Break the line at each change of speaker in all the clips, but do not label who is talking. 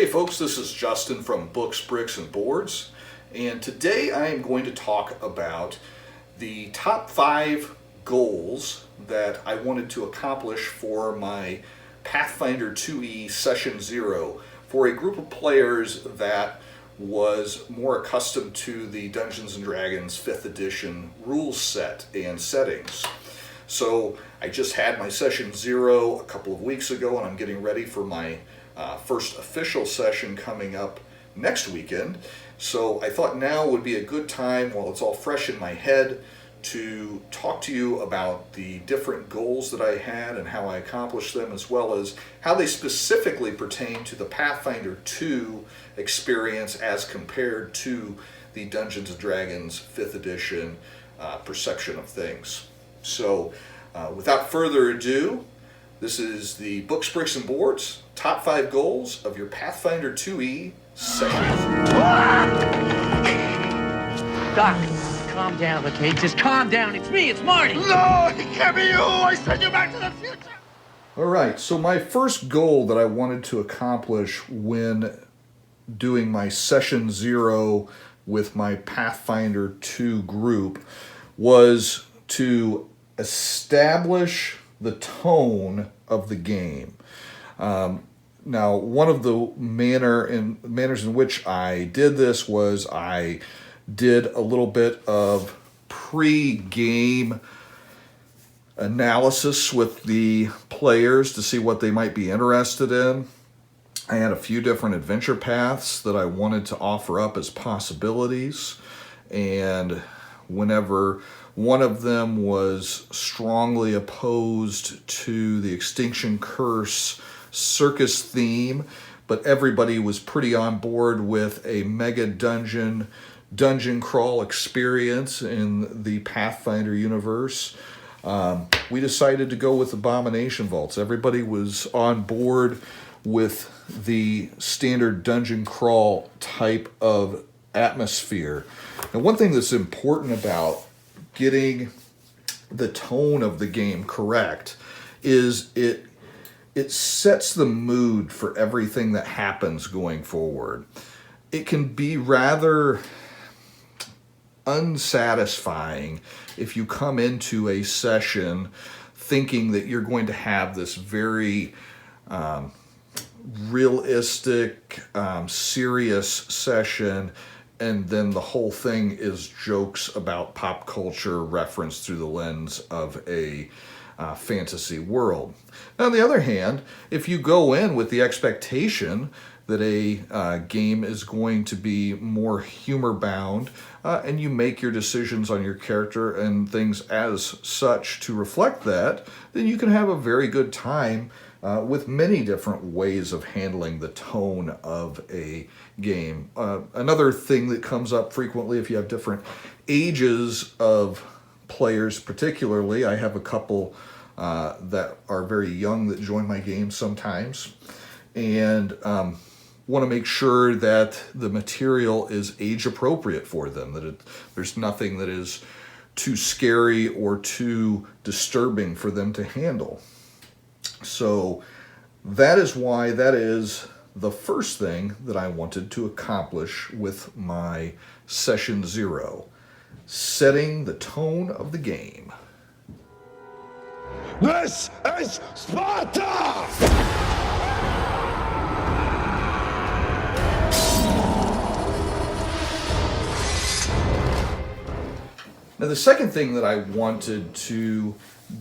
Hey folks, this is Justin from Books, Bricks, and Boards, and today I am going to talk about the top 5 goals that I wanted to accomplish for my Pathfinder 2e Session 0 for a group of players that was more accustomed to the Dungeons & Dragons 5th edition rules set and settings. So I just had my Session 0 a couple of weeks ago, and I'm getting ready for my first official session coming up next weekend. So I thought now would be a good time, while it's all fresh in my head, to talk to you about the different goals that I had and how I accomplished them, as well as how they specifically pertain to the Pathfinder 2 experience as compared to the Dungeons & Dragons 5th edition perception of things. So without further ado, this is the Books, Bricks, and Boards top 5 goals of your Pathfinder 2e session.
Doc, calm down, okay? Just calm down. It's me, it's Marty.
No, it can't be you. I send you back to the future.
All right, so my first goal that I wanted to accomplish when doing my Session 0 with my Pathfinder 2 group was to establish the tone of the game. Now, one of the manners in which I did this was I did a little bit of pre-game analysis with the players to see what they might be interested in. I had a few different adventure paths that I wanted to offer up as possibilities, and whenever one of them was strongly opposed to the Extinction Curse circus theme, but everybody was pretty on board with a mega dungeon crawl experience in the Pathfinder universe, we decided to go with Abomination Vaults. Everybody was on board with the standard dungeon crawl type of atmosphere. And one thing that's important about getting the tone of the game correct is it sets the mood for everything that happens going forward. It can be rather unsatisfying if you come into a session thinking that you're going to have this very realistic, serious session, and then the whole thing is jokes about pop culture referenced through the lens of a fantasy world. Now, on the other hand, if you go in with the expectation that a game is going to be more humor bound, and you make your decisions on your character and things as such to reflect that, then you can have a very good time with many different ways of handling the tone of a game. Another thing that comes up frequently, if you have different ages of players particularly, I have a couple that are very young that join my game sometimes, and want to make sure that the material is age appropriate for them, that there's nothing that is too scary or too disturbing for them to handle. So that is why that is the first thing that I wanted to accomplish with my Session 0, setting the tone of the game.
This is Sparta!
Now, the second thing that I wanted to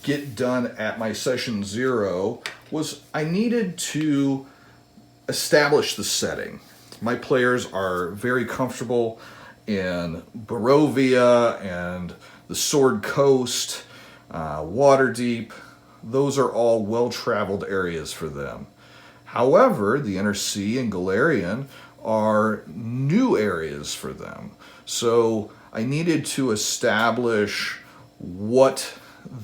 get done at my Session 0 was I needed to establish the setting. My players are very comfortable in Barovia and the Sword Coast, Waterdeep. Those are all well-traveled areas for them. However, the Inner Sea and Galarian are new areas for them. So I needed to establish what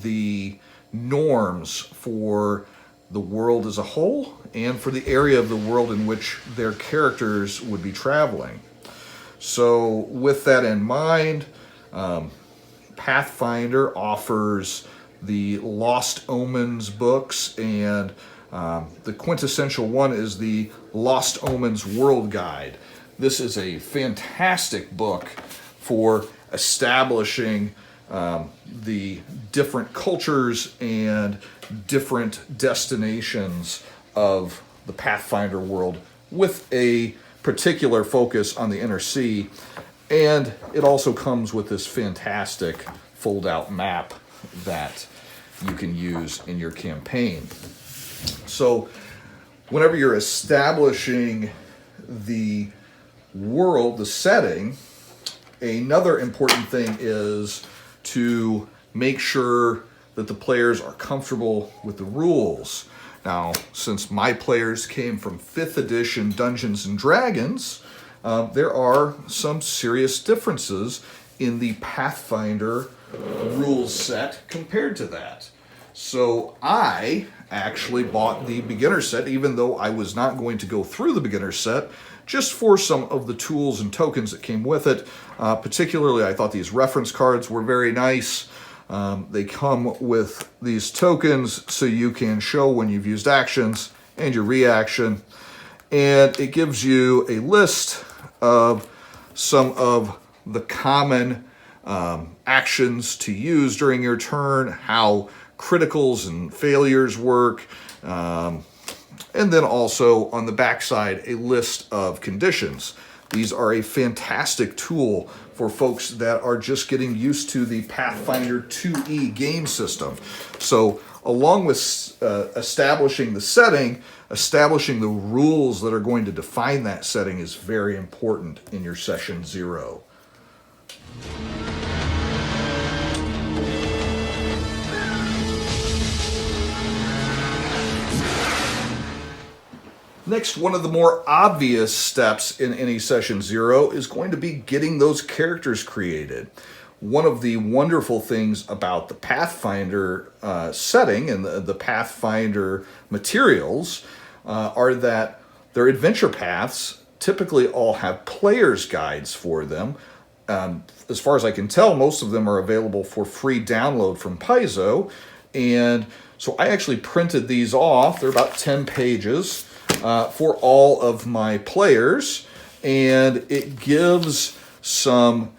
the norms for the world as a whole and for the area of the world in which their characters would be traveling. So with that in mind, Pathfinder offers the Lost Omens books and The quintessential one is the Lost Omens World Guide. This is a fantastic book for establishing the different cultures and different destinations of the Pathfinder world with a particular focus on the Inner Sea. And it also comes with this fantastic fold-out map that you can use in your campaign. So whenever you're establishing the world, the setting, another important thing is to make sure that the players are comfortable with the rules. Now, since my players came from 5th edition Dungeons and Dragons, there are some serious differences in the Pathfinder rules set compared to that. So I actually bought the beginner set, even though I was not going to go through the beginner set, just for some of the tools and tokens that came with it. Particularly, I thought these reference cards were very nice. They come with these tokens so you can show when you've used actions and your reaction. And it gives you a list of some of the common actions to use during your turn, how criticals and failures work, and then also on the backside a list of conditions. These are a fantastic tool for folks that are just getting used to the Pathfinder 2e game system. So along with establishing the setting, establishing the rules that are going to define that setting is very important in your session 0. Next, one of the more obvious steps in any session 0 is going to be getting those characters created. One of the wonderful things about the Pathfinder setting and the Pathfinder materials are that their adventure paths typically all have player's guides for them. As far as I can tell, most of them are available for free download from Paizo. And so I actually printed these off. They're about 10 pages. For all of my players, and it gives some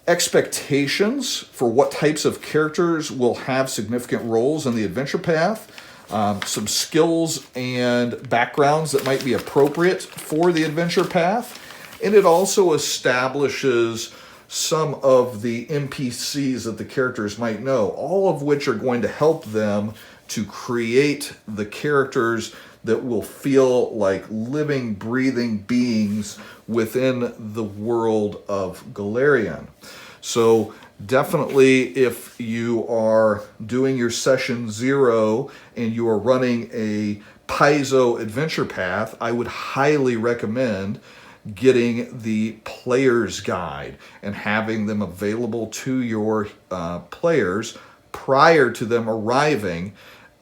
expectations for what types of characters will have significant roles in the adventure path, some skills and backgrounds that might be appropriate for the adventure path, and it also establishes some of the NPCs that the characters might know, all of which are going to help them to create the characters that will feel like living, breathing beings within the world of Golarion. So definitely if you are doing your session 0 and you are running a Paizo adventure path, I would highly recommend getting the player's guide and having them available to your players prior to them arriving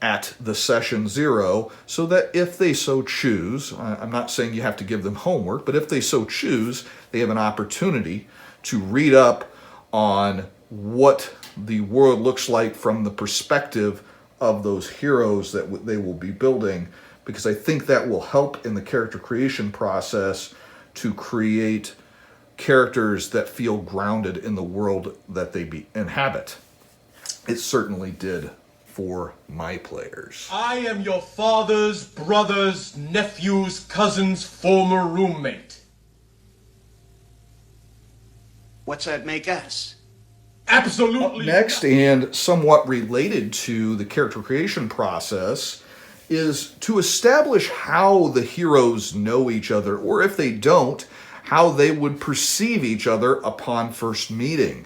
at the session 0, so that if they so choose, I'm not saying you have to give them homework, but if they so choose, they have an opportunity to read up on what the world looks like from the perspective of those heroes that they will be building, because I think that will help in the character creation process to create characters that feel grounded in the world that they inhabit. It certainly did for my players.
I am your father's brother's nephew's cousin's former roommate.
What's that make us?
Absolutely.
Next, and somewhat related to the character creation process, is to establish how the heroes know each other, or if they don't, how they would perceive each other upon first meeting.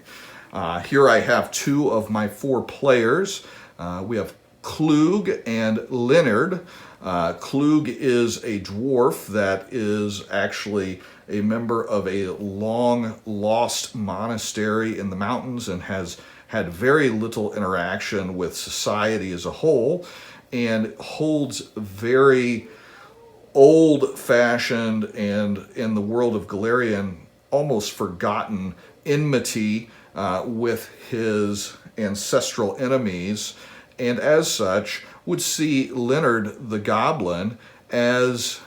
Here I have 2 of my 4 players. We have Klug and Leonard. Klug is a dwarf that is actually a member of a long-lost monastery in the mountains and has had very little interaction with society as a whole, and holds very old-fashioned and, in the world of Golarion, almost forgotten enmity with his ancestral enemies, and as such would see Leonard the Goblin as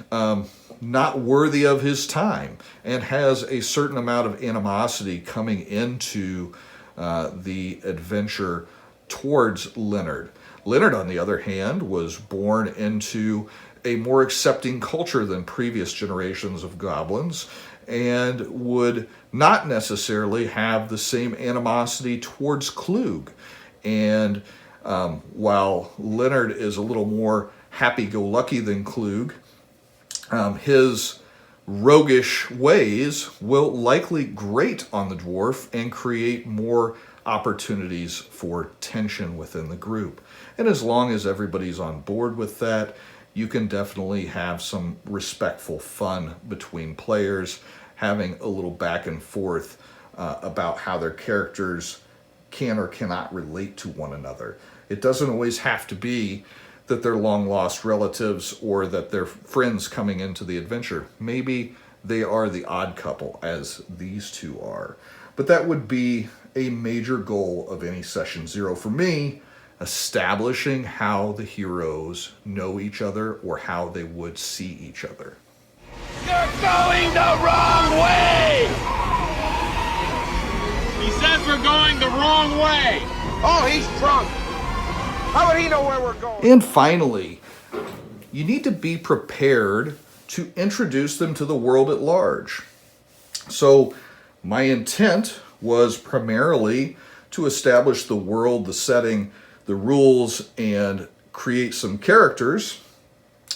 not worthy of his time and has a certain amount of animosity coming into the adventure towards Leonard. Leonard, on the other hand, was born into a more accepting culture than previous generations of goblins and would not necessarily have the same animosity towards Klug. And while Leonard is a little more happy-go-lucky than Klug, his roguish ways will likely grate on the dwarf and create more opportunities for tension within the group. And as long as everybody's on board with that, you can definitely have some respectful fun between players, having a little back and forth about how their characters can or cannot relate to one another. It doesn't always have to be that they're long-lost relatives or that they're friends coming into the adventure. Maybe they are the odd couple, as these two are. But that would be a major goal of any Session Zero for me, establishing how the heroes know each other or how they would see each other.
You're going the wrong way!
He says we're going the wrong way.
Oh, he's drunk. How would he know where we're going?
And finally, you need to be prepared to introduce them to the world at large. So my intent was primarily to establish the world, the setting, the rules, and create some characters.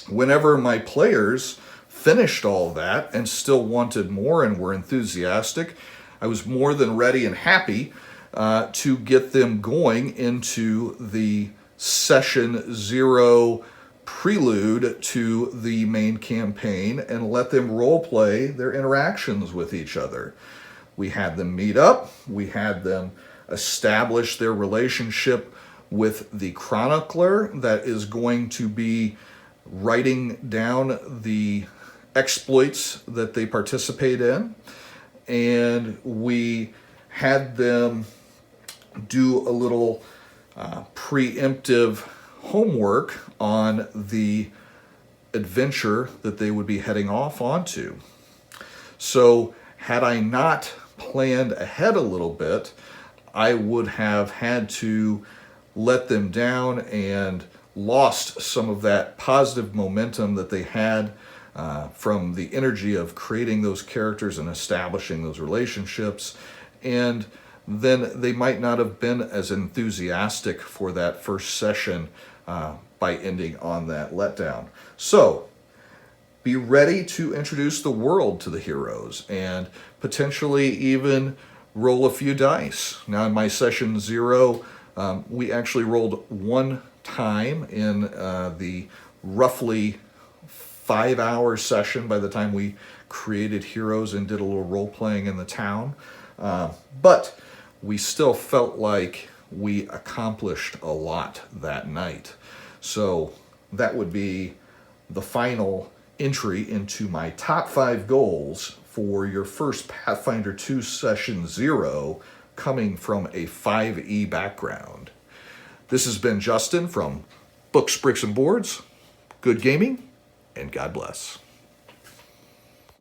Whenever my players finished all that and still wanted more and were enthusiastic, I was more than ready and happy to get them going into the Session Zero prelude to the main campaign and let them role play their interactions with each other. We had them meet up, we had them establish their relationship with the chronicler that is going to be writing down the exploits that they participate in, and we had them do a little preemptive homework on the adventure that they would be heading off onto. So had I not planned ahead a little bit, I would have had to let them down and lost some of that positive momentum that they had from the energy of creating those characters and establishing those relationships. And then they might not have been as enthusiastic for that first session by ending on that letdown. So be ready to introduce the world to the heroes and potentially even roll a few dice. Now in my Session Zero, we actually rolled one time in the roughly 5-hour session by the time we created heroes and did a little role-playing in the town. But we still felt like we accomplished a lot that night. So that would be the final entry into my top 5 goals for your first Pathfinder 2 Session Zero coming from a 5e background. This has been Justin from Books, Bricks, and Boards. Good gaming, and God bless.